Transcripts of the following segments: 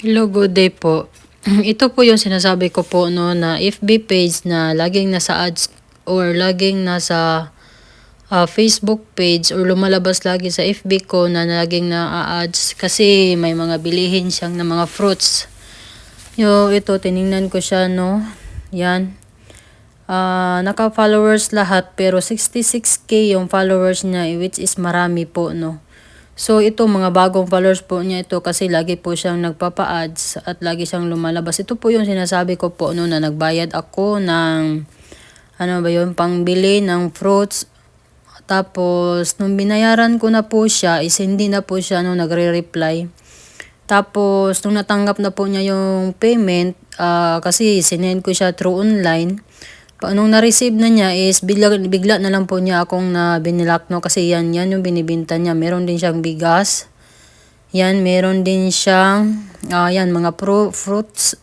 Hello, good day po. Ito po yung sinasabi ko po no na FB page na laging nasa ads or laging nasa Facebook page or lumalabas lagi sa FB ko na laging na-ads kasi may mga bilihin siyang na mga fruits. Ito tiningnan ko siya no. Yan. Naka-followers lahat pero 66k yung followers niya which is marami po no. So ito mga bagong followers po niya ito kasi lagi po siyang nagpapa-ads at lagi siyang lumalabas. Ito po yung sinasabi ko po no na nagbayad ako ng ano ba yun pangbili ng fruits. Tapos nung binayaran ko na po siya is hindi na po siya no nagre-reply. Tapos nung natanggap na po niya yung payment kasi sinend ko siya through online. Nung na-receive na niya is bigla na lang po niya akong na binilak no kasi yan yung binibinta niya. Meron din siyang bigas. Yan, meron din siyang yan mga fruits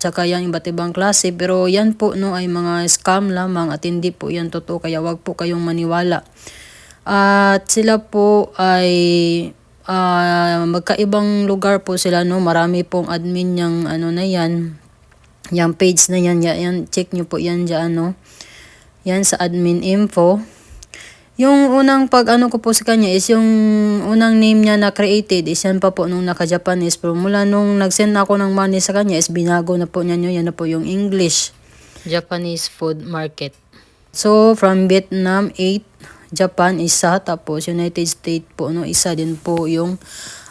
tsaka yan iba't ibang klase. Pero yan po no ay mga scam lamang at hindi po yan totoo kaya wag po kayong maniwala. At sila po ay magkaibang lugar po sila no. Marami pong admin niyang ano na yan. Yung page na yan, check nyo po yan dyan, no? Yan sa admin info. Yung unang pag-ano ko po sa kanya is yung unang name niya na created is yan pa po nung naka-Japanese. Pero mula nung nag-send ako ng money sa kanya is binago na po niya yan na po yung English. Japanese food market. So, from Vietnam, 8. Japan, isa. Tapos, United States po, no? Isa din po yung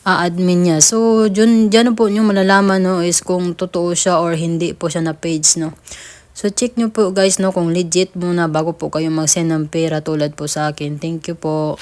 admin niya. So, dyan po nyo malalaman no, is kung totoo siya or hindi po siya na page. No? So, check nyo po guys no, kung legit muna bago po kayo mag-send ng pera tulad po sa akin. Thank you po.